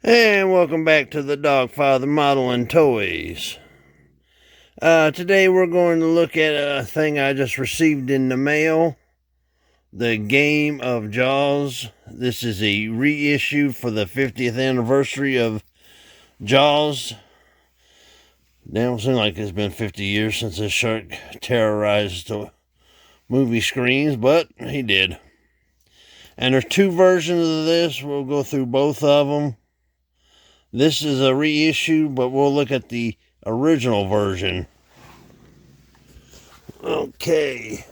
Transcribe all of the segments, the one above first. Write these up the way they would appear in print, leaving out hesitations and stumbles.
And welcome back to the Dogfather Modeling Toys. Today we're going to look at a thing I just received in the mail. The Game of Jaws. This is a reissue for the 50th anniversary of Jaws. Damn, it seems like it's been 50 years since this shark terrorized the movie screens, but he did. And there's two versions of this. We'll go through both of them. This is a reissue, but we'll look at the original version. Okay.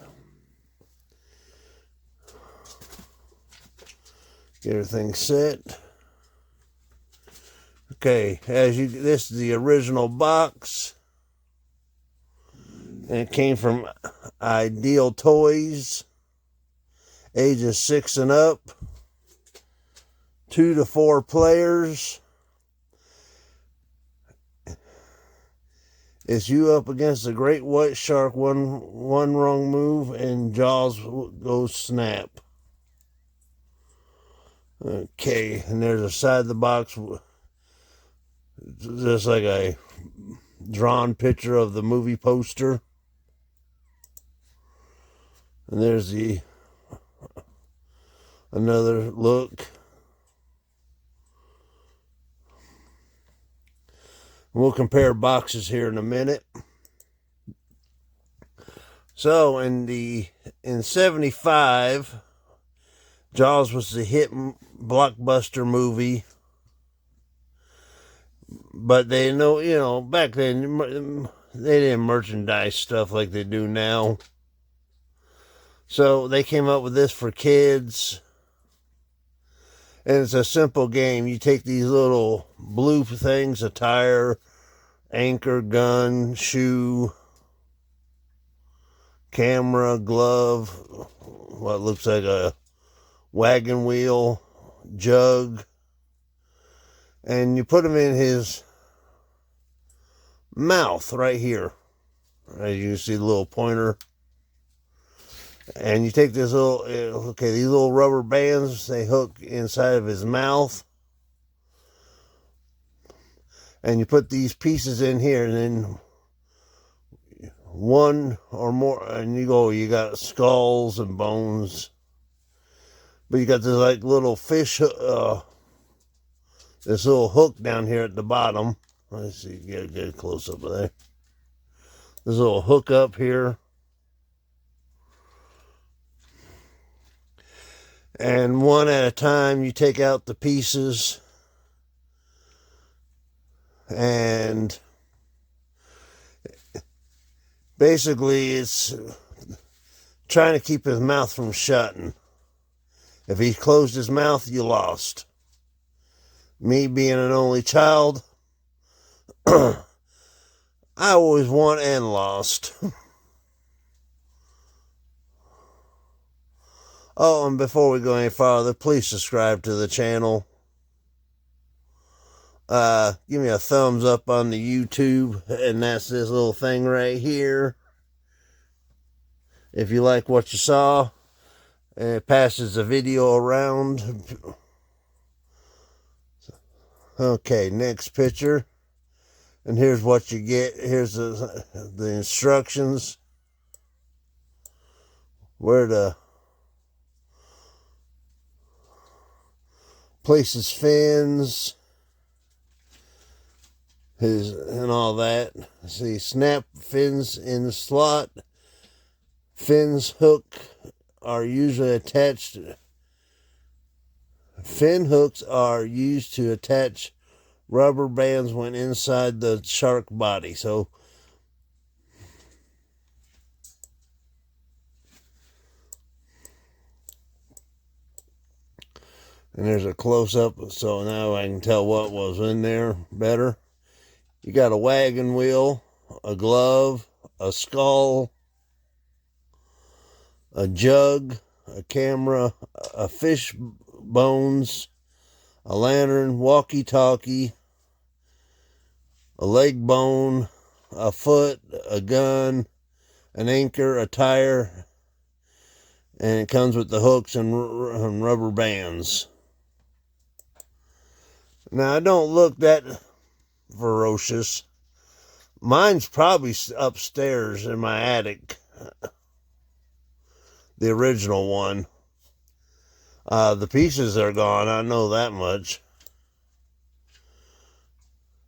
Get everything set. Okay, this is the original box. And it came from Ideal Toys. Ages 6 and up. 2 to 4 players. It's you up against a great white shark, one wrong move, and Jaws goes snap. Okay, and there's a side of the box, just like a drawn picture of the movie poster. And there's another look. We'll compare boxes here in a minute. So in 75, Jaws was the hit blockbuster movie. But they know, back then they didn't merchandise stuff like they do now. So they came up with this for kids. And it's a simple game. You take these little blue things, a tire, anchor, gun, shoe, camera, glove, what looks like a wagon wheel, jug, and you put them in his mouth right here. As you can see the little pointer. And you take this these little rubber bands, they hook inside of his mouth. And you put these pieces in here, and then one or more, and you got skulls and bones. But you got this like little fish, this little hook down here at the bottom. Let's see, get a close up of there. This little hook up here. And one at a time, you take out the pieces. And basically, it's trying to keep his mouth from shutting. If he closed his mouth, you lost. Me being an only child, I always won and lost. Oh, and before we go any farther, please subscribe to the channel. Give me a thumbs up on the YouTube, and that's this little thing right here. If you like what you saw, and it passes the video around. Okay, next picture. And here's what you get. Here's the instructions. Where to place his fins, and all that. See, snap fins in the slot. Fins hook are usually attached. Fin hooks are used to attach rubber bands when inside the shark body. So and there's a close-up, so now I can tell what was in there better. You got a wagon wheel, a glove, a skull, a jug, a camera, a fish bones, a lantern, walkie-talkie, a leg bone, a foot, a gun, an anchor, a tire, and it comes with the hooks and rubber bands. Now, I don't look that ferocious. Mine's probably upstairs in my attic. The original one. The pieces are gone, I know that much.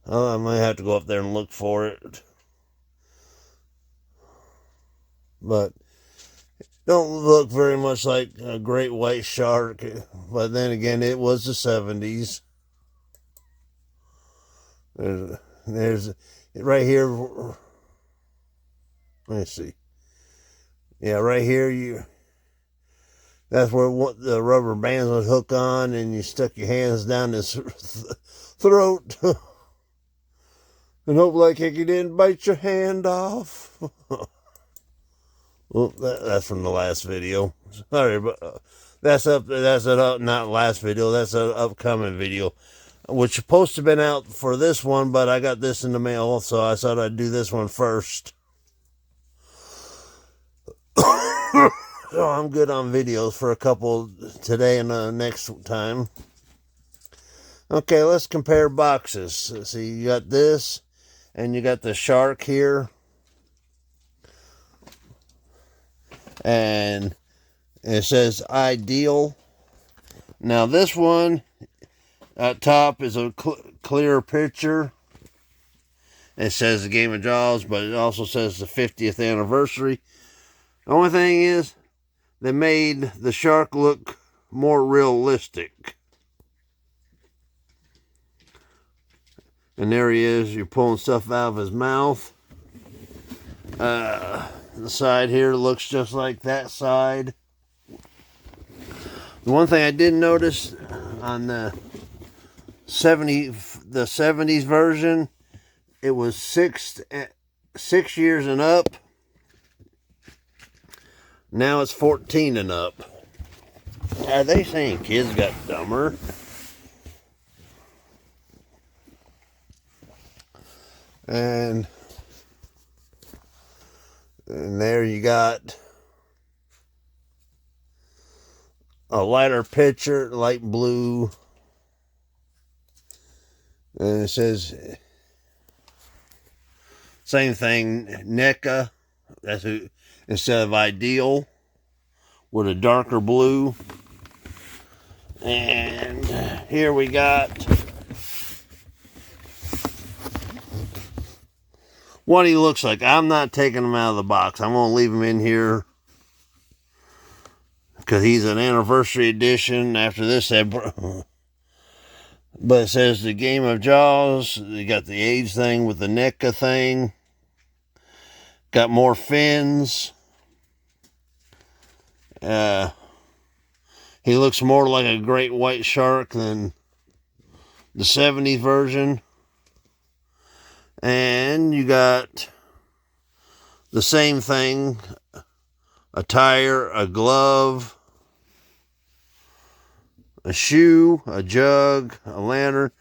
I might have to go up there and look for it. But don't look very much like a great white shark. But then again, it was the 70s. There's right here. Let me see. Yeah, right here, that's where the rubber bands would hook on, and you stuck your hands down his throat and hope like heck you didn't bite your hand off. Well, that's from the last video. Sorry, but that's not last video. That's an upcoming video, which is supposed to have been out for this one, but I got this in the mail, so I thought I'd do this one first. So I'm good on videos for a couple today and next time. Okay, let's compare boxes. See, you got this, and you got the shark here. And it says ideal. Now this one at top is a clear picture. It says the Game of Jaws, but it also says the 50th anniversary. The only thing is, they made the shark look more realistic. And there he is, you're pulling stuff out of his mouth. The side here looks just like that side. The one thing I didn't notice on the 70s version, it was 6 years and up. Now it's 14 and up. Are they saying kids got dumber? And there you got a lighter picture, light blue. And it says, same thing, NECA. That's who, instead of ideal, with a darker blue. And here we got what he looks like. I'm not taking him out of the box. I'm going to leave him in here because he's an anniversary edition. After this, but it says the Game of Jaws. You got the age thing with the NECA thing. Got more fins. He looks more like a great white shark than the 70s version. And you got the same thing, a tire, a glove, a shoe, a jug, a lantern.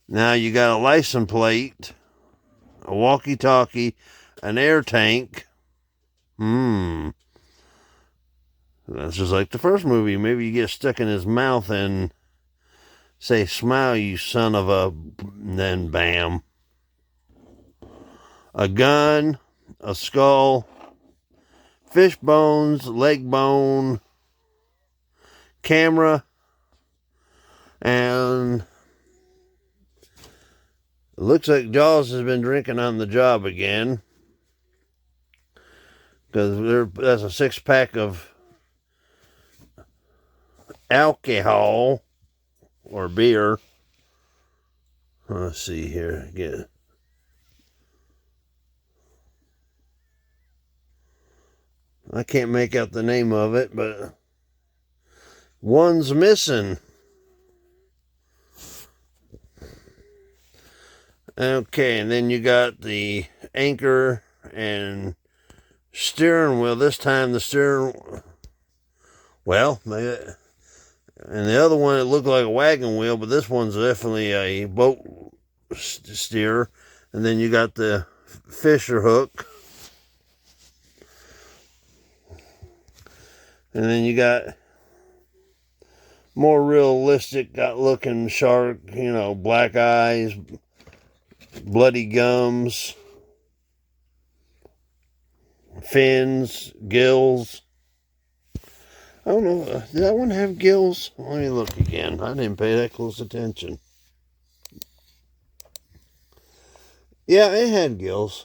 Now you got a license plate, a walkie-talkie, an air tank. That's just like the first movie. Maybe you get stuck in his mouth and say, "Smile, you son of a," and then bam. A gun, a skull, fish bones, leg bone, camera, and it looks like Jaws has been drinking on the job again, because that's a 6-pack of alcohol or beer. Let's see here again. I can't make out the name of it, but one's missing. Okay, and then you got the anchor and steering wheel. This time the steering, well, and the other one, it looked like a wagon wheel, but this one's definitely a boat steer. And then you got the fisher hook. And then you got more realistic looking shark, you know, black eyes, bloody gums, fins, gills. I don't know, did that one have gills? Let me look again. I didn't pay that close attention. Yeah, it had gills.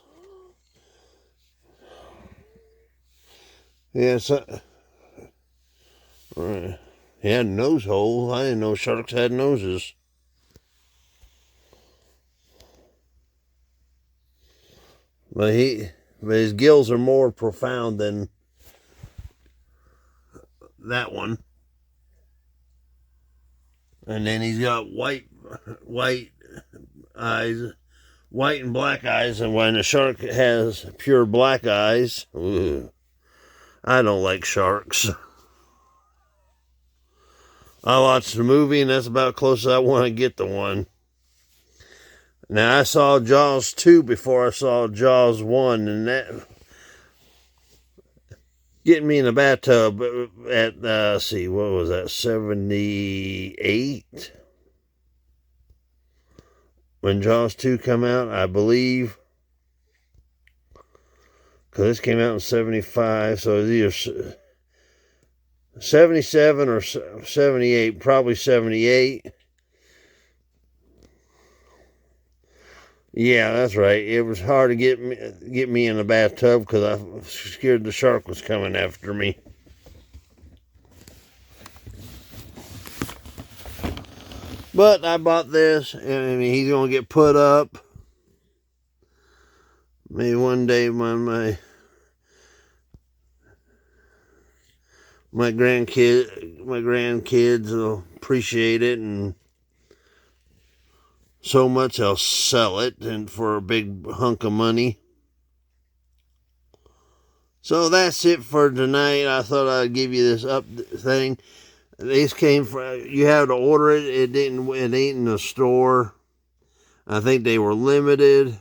Yeah, so, he had a nose hole. I didn't know sharks had noses. But his gills are more profound than that one. And then he's got white eyes, white and black eyes. And when a shark has pure black eyes, I don't like sharks. I watched the movie, and that's about close as I want to get to one. Now, I saw Jaws 2 before I saw Jaws 1, and that getting me in the bathtub at, let's see, what was that, 78? When Jaws 2 come out, I believe. Because this came out in 75, so it's either 77 or 78, probably 78. Yeah, that's right. It was hard to get me in the bathtub because I was scared the shark was coming after me. But I bought this, and he's going to get put up. Maybe one day when my grandkids will appreciate it, and so much I'll sell it and for a big hunk of money. So that's it for tonight. I thought I'd give you this thing. These came from, you had to order it. It ain't in the store. I think they were limited.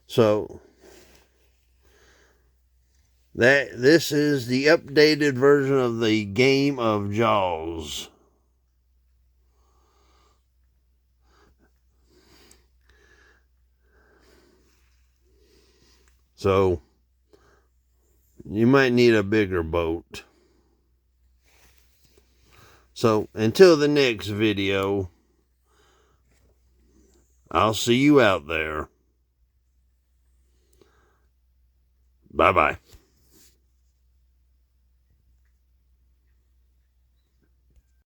So this is the updated version of the game of Jaws. So you might need a bigger boat. So until the next video, I'll see you out there. Bye-bye.